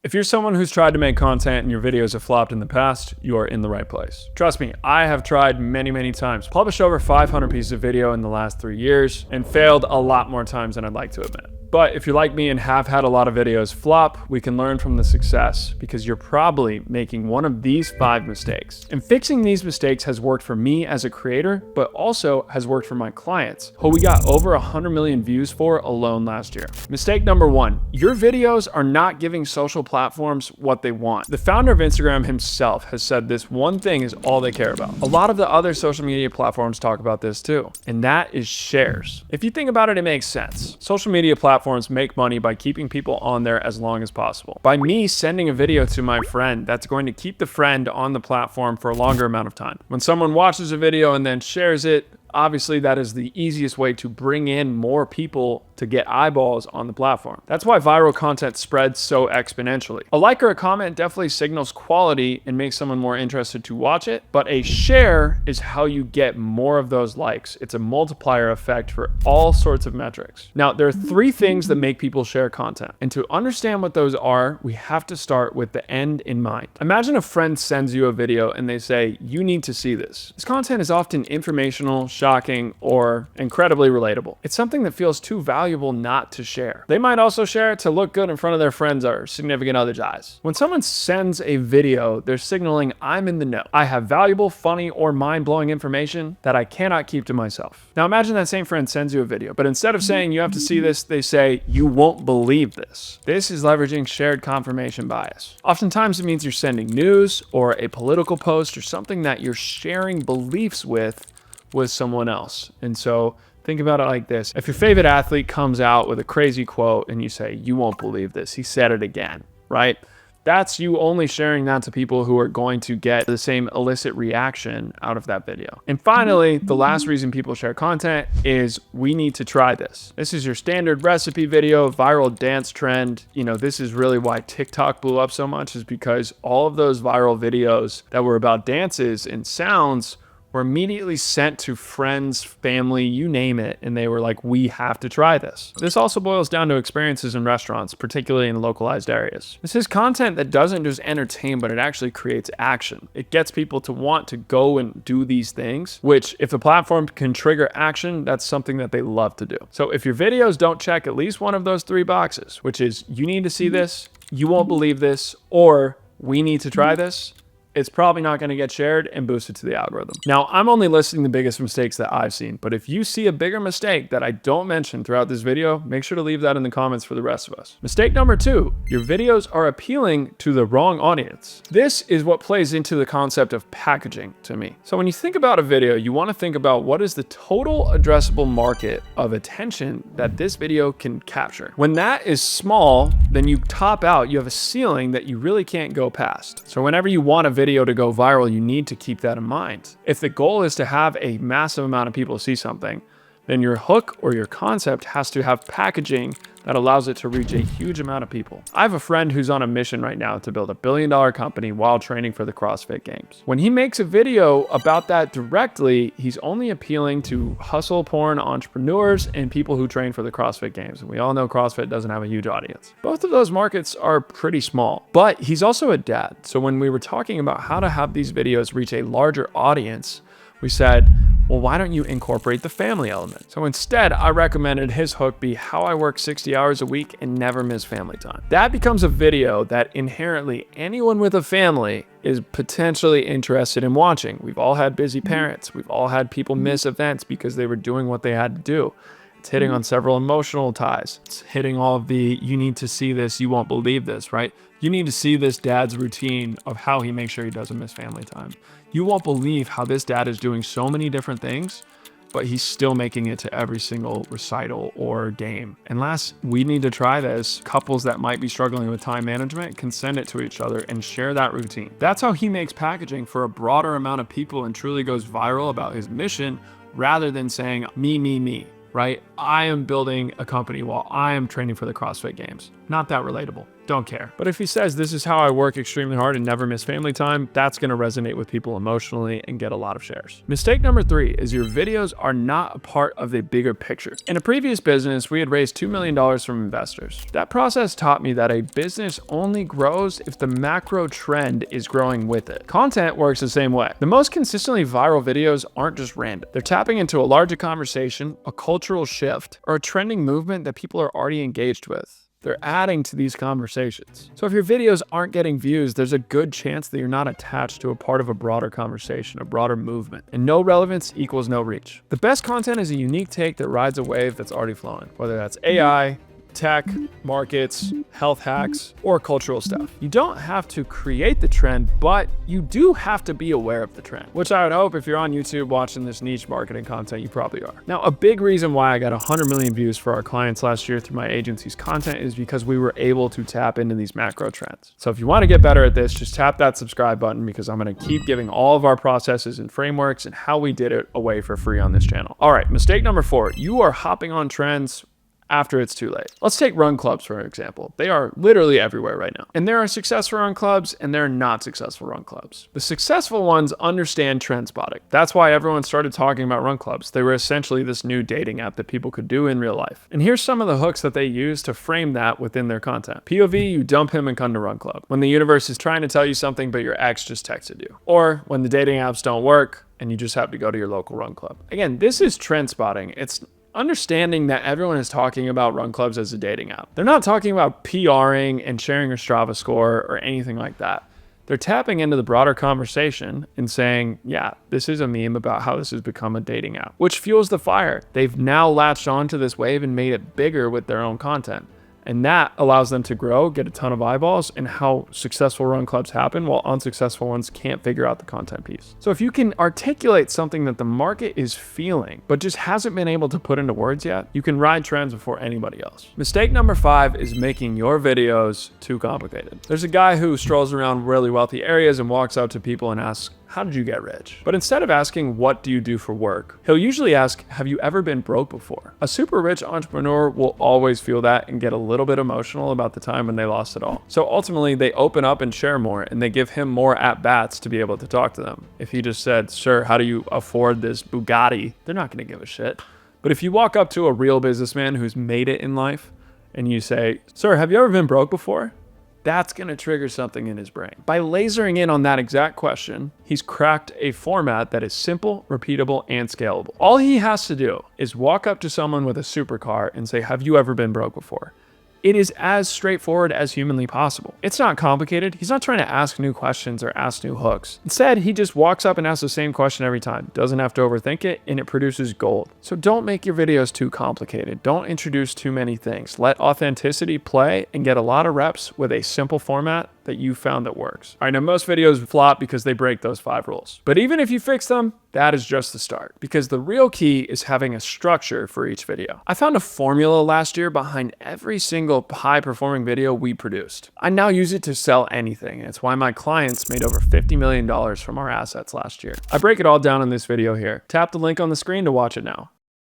If you're someone who's tried to make content and your videos have flopped in the past, you are in the right place. Trust me, I have tried many times. Published over 500 pieces of video in the last 3 years and failed a lot more times than I'd like to admit. But if you're like me and have had a lot of videos flop, we can learn from the success because you're probably making one of these 5 mistakes. And fixing these mistakes has worked for me as a creator, but also has worked for my clients, who we got over 100 million views for alone last year. Mistake number 1, your videos are not giving social platforms what they want. The founder of Instagram himself has said this one thing is all they care about. A lot of the other social media platforms talk about this too, and that is shares. If you think about it, it makes sense. Social media platforms make money by keeping people on there as long as possible. By me sending a video to my friend, that's going to keep the friend on the platform for a longer amount of time. When someone watches a video and then shares it, obviously that is the easiest way to bring in more people to get eyeballs on the platform. That's why viral content spreads so exponentially. A like or a comment definitely signals quality and makes someone more interested to watch it, but a share is how you get more of those likes. It's a multiplier effect for all sorts of metrics. Now, there are 3 things that make people share content, and to understand what those are, we have to start with the end in mind. Imagine a friend sends you a video and they say, "You need to see this." This content is often informational, shocking, or incredibly relatable. It's something that feels too valuable not to share. They might also share it to look good in front of their friends or significant other's eyes. When someone sends a video, they're signaling, "I'm in the know. I have valuable, funny, or mind-blowing information that I cannot keep to myself." Now imagine that same friend sends you a video, but instead of saying "you have to see this," they say "you won't believe this." This is leveraging shared confirmation bias. Oftentimes it means you're sending news or a political post or something that you're sharing beliefs with someone else. And so think about it like this. If your favorite athlete comes out with a crazy quote and you say, "You won't believe this, he said it again," right? That's you only sharing that to people who are going to get the same illicit reaction out of that video. And finally, the last reason people share content is "we need to try this." This is your standard recipe video, viral dance trend. This is really why TikTok blew up so much, is because all of those viral videos that were about dances and sounds were immediately sent to friends, family, you name it, and they were like, "We have to try this." This also boils down to experiences in restaurants, particularly in localized areas. This is content that doesn't just entertain, but it actually creates action. It gets people to want to go and do these things, which if the platform can trigger action, that's something that they love to do. So if your videos don't check at least one of those 3 boxes, which is "you need to see this," "you won't believe this," or "we need to try this," it's probably not going to get shared and boosted to the algorithm. Now, I'm only listing the biggest mistakes that I've seen, but if you see a bigger mistake that I don't mention throughout this video, make sure to leave that in the comments for the rest of us. Mistake number 2, your videos are appealing to the wrong audience. This is what plays into the concept of packaging to me. So when you think about a video, you want to think about what is the total addressable market of attention that this video can capture. When that is small, then you top out, you have a ceiling that you really can't go past. So whenever you want a video to go viral, you need to keep that in mind. If the goal is to have a massive amount of people see something, then your hook or your concept has to have packaging that allows it to reach a huge amount of people. I have a friend who's on a mission right now to build a billion-dollar company while training for the CrossFit Games. When he makes a video about that directly, he's only appealing to hustle porn entrepreneurs and people who train for the CrossFit Games. And we all know CrossFit doesn't have a huge audience. Both of those markets are pretty small, but he's also a dad. So when we were talking about how to have these videos reach a larger audience, we said, well, why don't you incorporate the family element? So instead, I recommended his hook be how I work 60 hours a week and never miss family time. That becomes a video that inherently anyone with a family is potentially interested in watching. We've all had busy parents. We've all had people miss events because they were doing what they had to do. It's hitting on several emotional ties. It's hitting all of the, "you need to see this, you won't believe this," right? You need to see this dad's routine of how he makes sure he doesn't miss family time. You won't believe how this dad is doing so many different things, but he's still making it to every single recital or game. And last, we need to try this. Couples that might be struggling with time management can send it to each other and share that routine. That's how he makes packaging for a broader amount of people and truly goes viral about his mission rather than saying, me, right? I am building a company while I am training for the CrossFit Games. Not that relatable. Don't care. But if he says, this is how I work extremely hard and never miss family time, that's going to resonate with people emotionally and get a lot of shares. Mistake number 3 is your videos are not a part of the bigger picture. In a previous business, we had raised $2 million from investors. That process taught me that a business only grows if the macro trend is growing with it. Content works the same way. The most consistently viral videos aren't just random. They're tapping into a larger conversation, a cultural shift, or a trending movement that people are already engaged with. They're adding to these conversations. So if your videos aren't getting views, there's a good chance that you're not attached to a part of a broader conversation, a broader movement. And no relevance equals no reach. The best content is a unique take that rides a wave that's already flowing, whether that's AI, tech, markets, health hacks, or cultural stuff. You don't have to create the trend, but you do have to be aware of the trend, which I would hope if you're on YouTube watching this niche marketing content, you probably are. Now, a big reason why I got 100 million views for our clients last year through my agency's content is because we were able to tap into these macro trends. So if you want to get better at this, just tap that subscribe button because I'm going to keep giving all of our processes and frameworks and how we did it away for free on this channel. All right, mistake number 4, you are hopping on trends after it's too late. Let's take run clubs for example. They are literally everywhere right now. And there are successful run clubs and there are not successful run clubs. The successful ones understand trend spotting. That's why everyone started talking about run clubs. They were essentially this new dating app that people could do in real life. And here's some of the hooks that they use to frame that within their content. POV, you dump him and come to run club. When the universe is trying to tell you something, but your ex just texted you. Or when the dating apps don't work and you just have to go to your local run club. Again, this is trend spotting. It's understanding that everyone is talking about run clubs as a dating app. They're not talking about PRing and sharing your Strava score or anything like that. They're tapping into the broader conversation and saying, yeah, this is a meme about how this has become a dating app, which fuels the fire. They've now latched onto this wave and made it bigger with their own content. And that allows them to grow, get a ton of eyeballs, and how successful run clubs happen while unsuccessful ones can't figure out the content piece. So if you can articulate something that the market is feeling, but just hasn't been able to put into words yet, you can ride trends before anybody else. Mistake number 5 is making your videos too complicated. There's a guy who strolls around really wealthy areas and walks out to people and asks, how did you get rich? But instead of asking, what do you do for work? He'll usually ask, have you ever been broke before? A super rich entrepreneur will always feel that and get a little bit emotional about the time when they lost it all. So ultimately they open up and share more and they give him more at-bats to be able to talk to them. If he just said, sir, how do you afford this Bugatti? They're not gonna give a shit. But if you walk up to a real businessman who's made it in life and you say, sir, have you ever been broke before? That's going to trigger something in his brain. By lasering in on that exact question, he's cracked a format that is simple, repeatable, and scalable. All he has to do is walk up to someone with a supercar and say, have you ever been broke before? It is as straightforward as humanly possible. It's not complicated. He's not trying to ask new questions or ask new hooks. Instead, he just walks up and asks the same question every time. Doesn't have to overthink it, and it produces gold. So don't make your videos too complicated. Don't introduce too many things. Let authenticity play and get a lot of reps with a simple format that you found that works. All right, now most videos flop because they break those 5 rules. But even if you fix them, that is just the start, because the real key is having a structure for each video. I found a formula last year behind every single high-performing video we produced. I now use it to sell anything, and it's why my clients made over $50 million from our assets last year. I break it all down in this video here. Tap the link on the screen to watch it now.